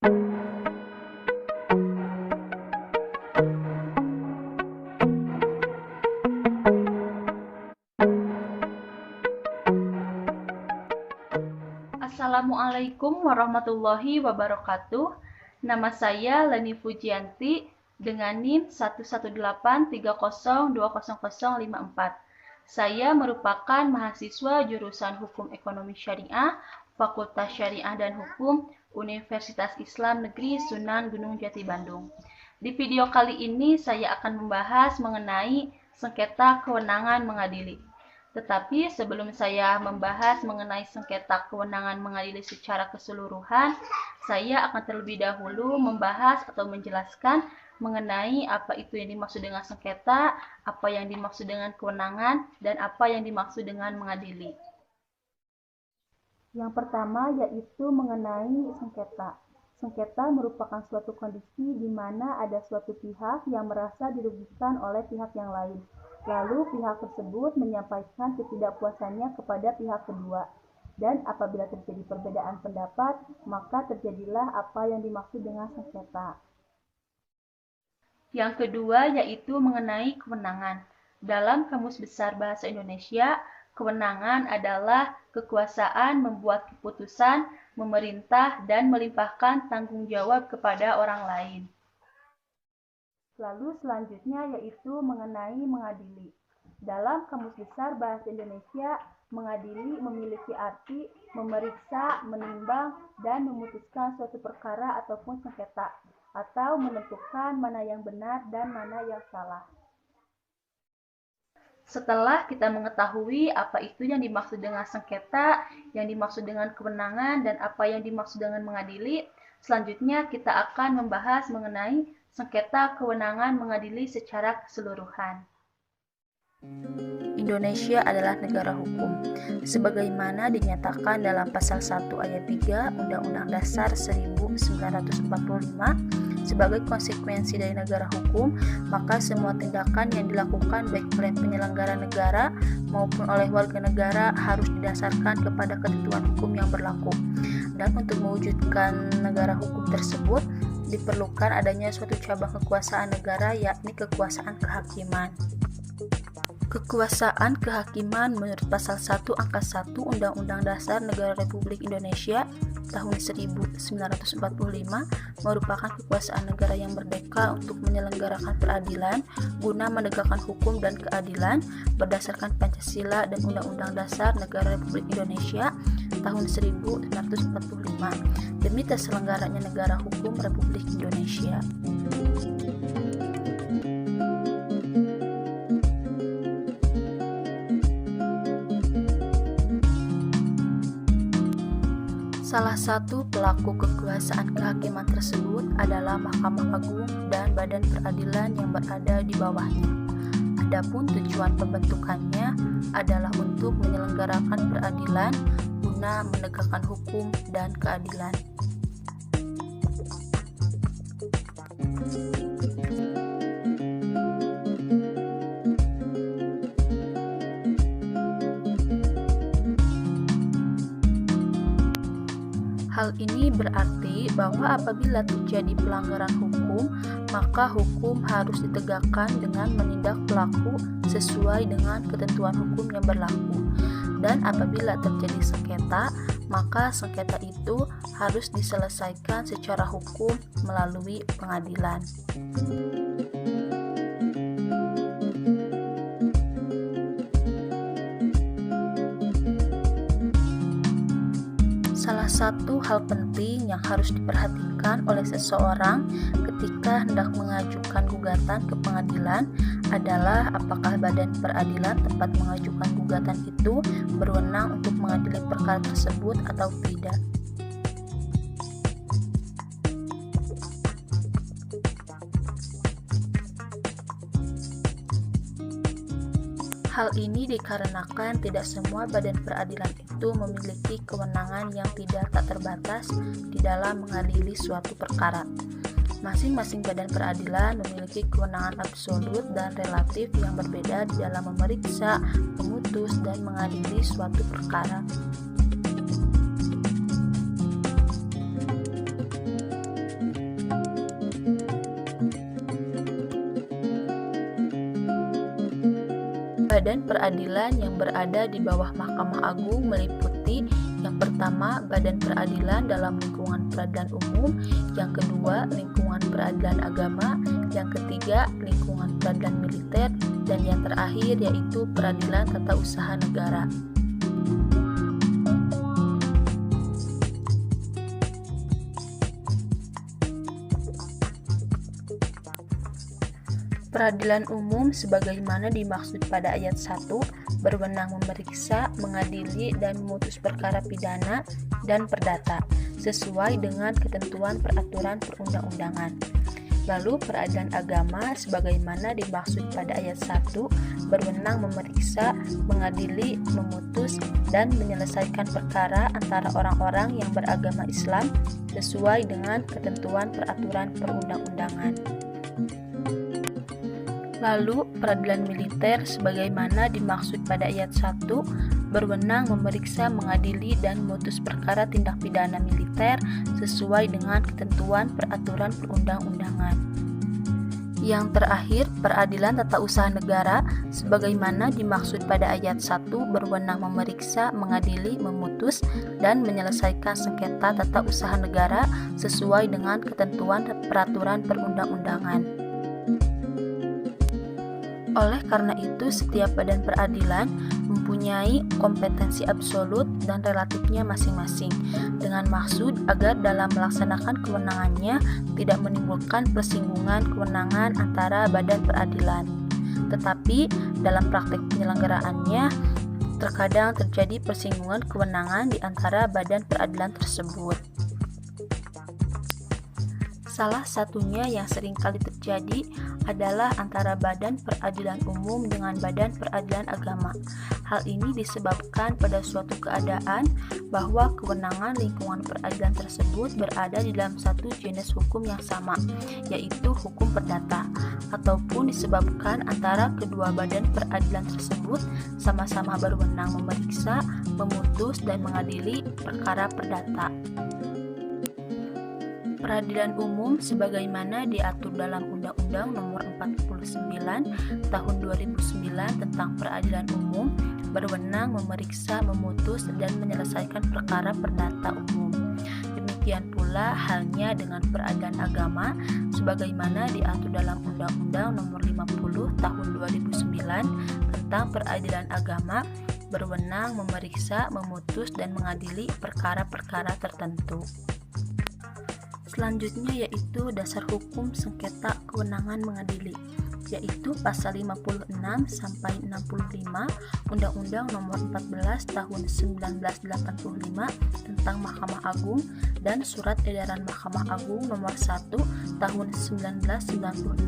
Assalamualaikum warahmatullahi wabarakatuh. Nama saya Leni Fujianti dengan NIM 11830200054. Saya merupakan mahasiswa jurusan Hukum Ekonomi Syariah, Fakultas Syariah dan Hukum, Universitas Islam Negeri Sunan Gunung Jati Bandung. Di video kali ini saya akan membahas mengenai sengketa kewenangan mengadili. Tetapi sebelum saya membahas mengenai sengketa kewenangan mengadili secara keseluruhan, saya akan terlebih dahulu membahas atau menjelaskan mengenai apa itu yang dimaksud dengan sengketa, apa yang dimaksud dengan kewenangan, dan apa yang dimaksud dengan mengadili. Yang pertama yaitu mengenai sengketa. Sengketa merupakan suatu kondisi di mana ada suatu pihak yang merasa dirugikan oleh pihak yang lain. Lalu pihak tersebut menyampaikan ketidakpuasannya kepada pihak kedua. Dan apabila terjadi perbedaan pendapat, maka terjadilah apa yang dimaksud dengan sengketa. Yang kedua yaitu mengenai kewenangan. Dalam Kamus Besar Bahasa Indonesia, kewenangan adalah kekuasaan membuat keputusan, memerintah, dan melimpahkan tanggung jawab kepada orang lain. Lalu selanjutnya yaitu mengenai mengadili. Dalam Kamus Besar Bahasa Indonesia, mengadili memiliki arti memeriksa, menimbang, dan memutuskan suatu perkara ataupun sengketa, atau menentukan mana yang benar dan mana yang salah. Setelah kita mengetahui apa itu yang dimaksud dengan sengketa, yang dimaksud dengan kewenangan, dan apa yang dimaksud dengan mengadili, selanjutnya kita akan membahas mengenai sengketa kewenangan mengadili secara keseluruhan. Indonesia adalah negara hukum, sebagaimana dinyatakan dalam Pasal 1 Ayat 3 Undang-Undang Dasar 1945. Sebagai konsekuensi dari negara hukum, maka semua tindakan yang dilakukan baik oleh penyelenggara negara maupun oleh warga negara harus didasarkan kepada ketentuan hukum yang berlaku. Dan untuk mewujudkan negara hukum tersebut, diperlukan adanya suatu cabang kekuasaan negara, yakni kekuasaan kehakiman. Kekuasaan kehakiman menurut Pasal 1 Angka 1 Undang-Undang Dasar Negara Republik Indonesia tahun 1945 merupakan kekuasaan negara yang merdeka untuk menyelenggarakan peradilan guna menegakkan hukum dan keadilan berdasarkan Pancasila dan Undang-Undang Dasar Negara Republik Indonesia tahun 1945 demi terselenggaranya negara hukum Republik Indonesia. Salah satu pelaku kekuasaan kehakiman tersebut adalah Mahkamah Agung dan badan peradilan yang berada di bawahnya. Adapun tujuan pembentukannya adalah untuk menyelenggarakan peradilan guna menegakkan hukum dan keadilan. Hal ini berarti bahwa apabila terjadi pelanggaran hukum, maka hukum harus ditegakkan dengan menindak pelaku sesuai dengan ketentuan hukum yang berlaku. Dan apabila terjadi sengketa, maka sengketa itu harus diselesaikan secara hukum melalui pengadilan. Salah satu hal penting yang harus diperhatikan oleh seseorang ketika hendak mengajukan gugatan ke pengadilan adalah apakah badan peradilan tempat mengajukan gugatan itu berwenang untuk mengadili perkara tersebut atau tidak. Hal ini dikarenakan tidak semua badan peradilan itu memiliki kewenangan yang tidak tak terbatas di dalam mengadili suatu perkara. Masing-masing badan peradilan memiliki kewenangan absolut dan relatif yang berbeda di dalam memeriksa, memutus, dan mengadili suatu perkara. Badan peradilan yang berada di bawah Mahkamah Agung meliputi yang pertama, Badan Peradilan dalam lingkungan peradilan umum, yang kedua, lingkungan peradilan agama, yang ketiga, lingkungan peradilan militer, dan yang terakhir yaitu peradilan tata usaha negara. Peradilan umum sebagaimana dimaksud pada ayat 1 berwenang memeriksa, mengadili, dan memutus perkara pidana dan perdata sesuai dengan ketentuan peraturan perundang-undangan. Lalu peradilan agama sebagaimana dimaksud pada ayat 1 berwenang memeriksa, mengadili, memutus, dan menyelesaikan perkara antara orang-orang yang beragama Islam sesuai dengan ketentuan peraturan perundang-undangan. Lalu, peradilan militer sebagaimana dimaksud pada ayat 1 berwenang memeriksa, mengadili, dan memutus perkara tindak pidana militer sesuai dengan ketentuan peraturan perundang-undangan. Yang terakhir, peradilan tata usaha negara sebagaimana dimaksud pada ayat 1 berwenang memeriksa, mengadili, memutus, dan menyelesaikan sengketa tata usaha negara sesuai dengan ketentuan peraturan perundang-undangan. Oleh karena itu, setiap badan peradilan mempunyai kompetensi absolut dan relatifnya masing-masing, dengan maksud agar dalam melaksanakan kewenangannya tidak menimbulkan persinggungan kewenangan antara badan peradilan. Tetapi dalam praktek penyelenggaraannya, terkadang terjadi persinggungan kewenangan di antara badan peradilan tersebut. Salah satunya yang sering kali terjadi adalah antara badan peradilan umum dengan badan peradilan agama. Hal ini disebabkan pada suatu keadaan bahwa kewenangan lingkungan peradilan tersebut berada di dalam satu jenis hukum yang sama, yaitu hukum perdata, ataupun disebabkan antara kedua badan peradilan tersebut sama-sama berwenang memeriksa, memutus, dan mengadili perkara perdata. Peradilan umum sebagaimana diatur dalam Undang-Undang Nomor 49 Tahun 2009 tentang Peradilan Umum berwenang memeriksa, memutus, dan menyelesaikan perkara perdata umum. Demikian pula halnya dengan peradilan agama sebagaimana diatur dalam Undang-Undang Nomor 50 Tahun 2009 tentang Peradilan Agama berwenang memeriksa, memutus, dan mengadili perkara-perkara tertentu. Selanjutnya yaitu dasar hukum sengketa kewenangan mengadili, yaitu pasal 56 sampai 65 Undang-Undang Nomor 14 Tahun 1985 tentang Mahkamah Agung dan Surat Edaran Mahkamah Agung Nomor 1 Tahun 1996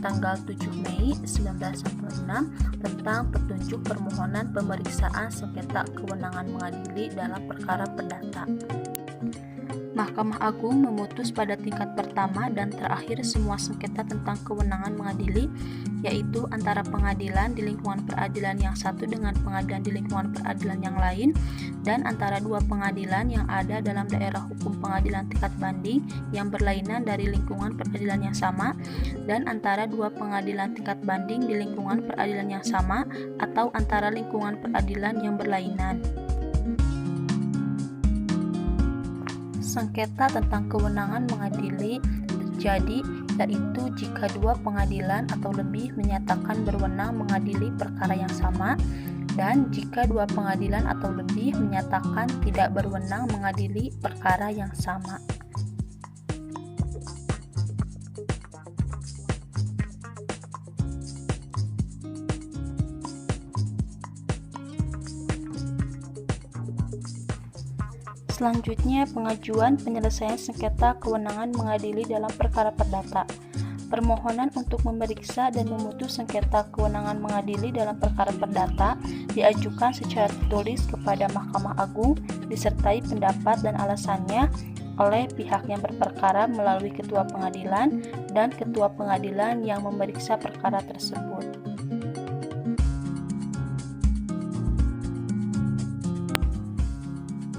tanggal 7 Mei 1996 tentang petunjuk permohonan pemeriksaan sengketa kewenangan mengadili dalam perkara perdata. Mahkamah Agung memutus pada tingkat pertama dan terakhir semua sengketa tentang kewenangan mengadili, yaitu antara pengadilan di lingkungan peradilan yang satu dengan pengadilan di lingkungan peradilan yang lain, dan antara dua pengadilan yang ada dalam daerah hukum pengadilan tingkat banding yang berlainan dari lingkungan peradilan yang sama, dan antara dua pengadilan tingkat banding di lingkungan peradilan yang sama atau antara lingkungan peradilan yang berlainan. Sengketa tentang kewenangan mengadili terjadi yaitu jika dua pengadilan atau lebih menyatakan berwenang mengadili perkara yang sama, dan jika dua pengadilan atau lebih menyatakan tidak berwenang mengadili perkara yang sama. Selanjutnya, pengajuan penyelesaian sengketa kewenangan mengadili dalam perkara perdata. Permohonan untuk memeriksa dan memutus sengketa kewenangan mengadili dalam perkara perdata diajukan secara tertulis kepada Mahkamah Agung disertai pendapat dan alasannya oleh pihak yang berperkara melalui ketua pengadilan dan ketua pengadilan yang memeriksa perkara tersebut.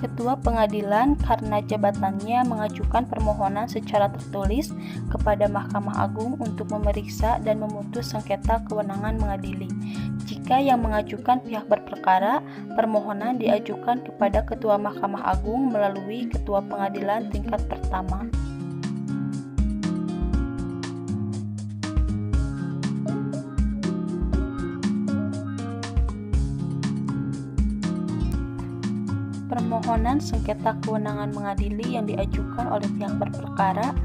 Ketua Pengadilan karena jabatannya mengajukan permohonan secara tertulis kepada Mahkamah Agung untuk memeriksa dan memutus sengketa kewenangan mengadili. Jika yang mengajukan pihak berperkara, permohonan diajukan kepada Ketua Mahkamah Agung melalui Ketua Pengadilan tingkat pertama. Permohonan sengketa kewenangan mengadili yang diajukan oleh pihak berperkara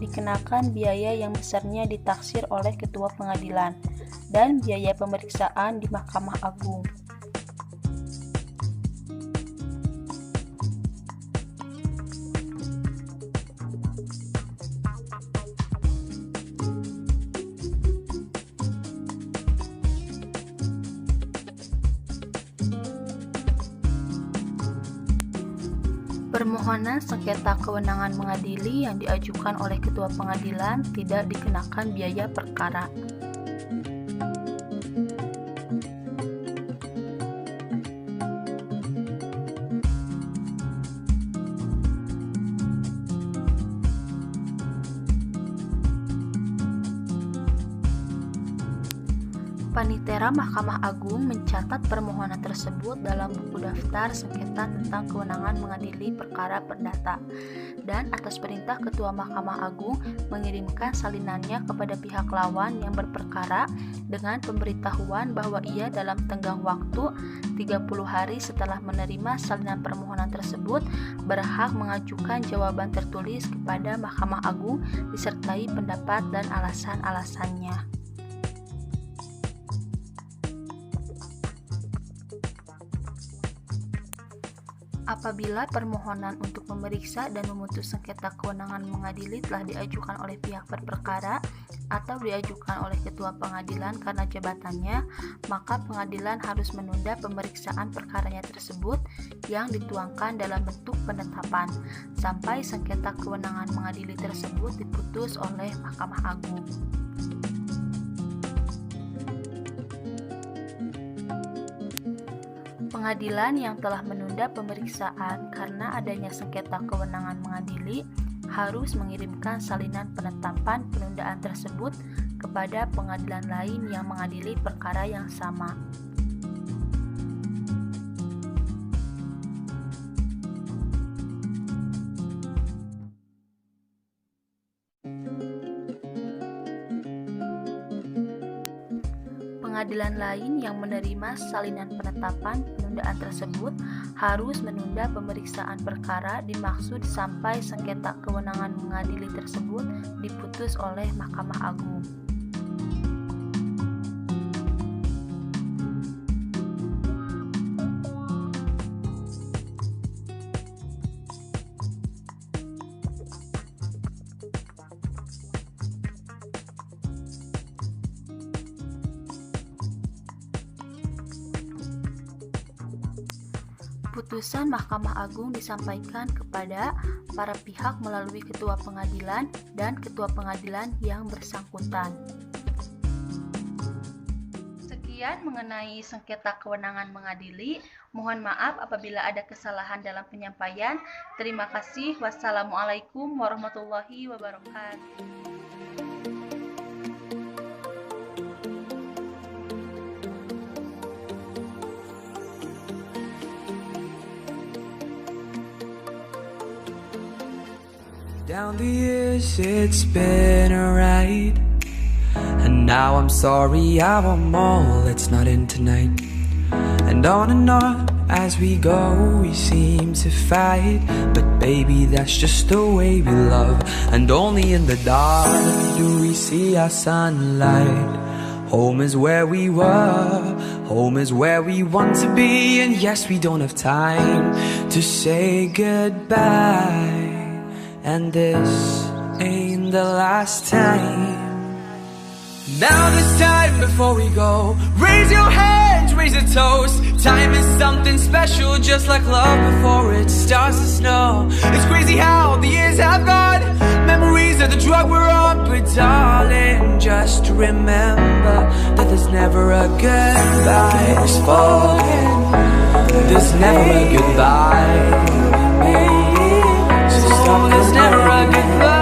dikenakan biaya yang besarnya ditaksir oleh Ketua Pengadilan dan biaya pemeriksaan di Mahkamah Agung. Permohonan sengketa kewenangan mengadili yang diajukan oleh Ketua Pengadilan tidak dikenakan biaya perkara. Panitera Mahkamah Agung mencatat permohonan tersebut dalam buku daftar sengketa tentang kewenangan mengadili perkara perdata dan atas perintah Ketua Mahkamah Agung mengirimkan salinannya kepada pihak lawan yang berperkara dengan pemberitahuan bahwa ia dalam tenggang waktu 30 hari setelah menerima salinan permohonan tersebut berhak mengajukan jawaban tertulis kepada Mahkamah Agung disertai pendapat dan alasan-alasannya. Apabila permohonan untuk memeriksa dan memutus sengketa kewenangan mengadili telah diajukan oleh pihak berperkara atau diajukan oleh Ketua Pengadilan karena jabatannya, maka pengadilan harus menunda pemeriksaan perkaranya tersebut yang dituangkan dalam bentuk penetapan sampai sengketa kewenangan mengadili tersebut diputus oleh Mahkamah Agung. Pengadilan yang telah menunda pemeriksaan karena adanya sengketa kewenangan mengadili harus mengirimkan salinan penetapan penundaan tersebut kepada pengadilan lain yang mengadili perkara yang sama. Pengadilan lain yang menerima salinan penetapan penundaan tersebut harus menunda pemeriksaan perkara dimaksud sampai sengketa kewenangan mengadili tersebut diputus oleh Mahkamah Agung. Putusan Mahkamah Agung disampaikan kepada para pihak melalui Ketua Pengadilan dan Ketua Pengadilan yang bersangkutan. Sekian mengenai sengketa kewenangan mengadili. Mohon maaf apabila ada kesalahan dalam penyampaian. Terima kasih. Wassalamualaikum warahmatullahi wabarakatuh. Down the years it's been a ride, and now I'm sorry I want more, let's not end tonight. And on as we go we seem to fight, but baby that's just the way we love. And only in the dark do we see our sunlight. Home is where we were, home is where we want to be. And yes, we don't have time to say goodbye, and this ain't the last time. Now this time before we go, raise your hands, raise a toast. Time is something special, just like love before it starts to snow. It's crazy how the years have gone, memories of the drug we're on. But darling, just remember that there's never a goodbye spoken. There's never a goodbye. there's never a goodbye.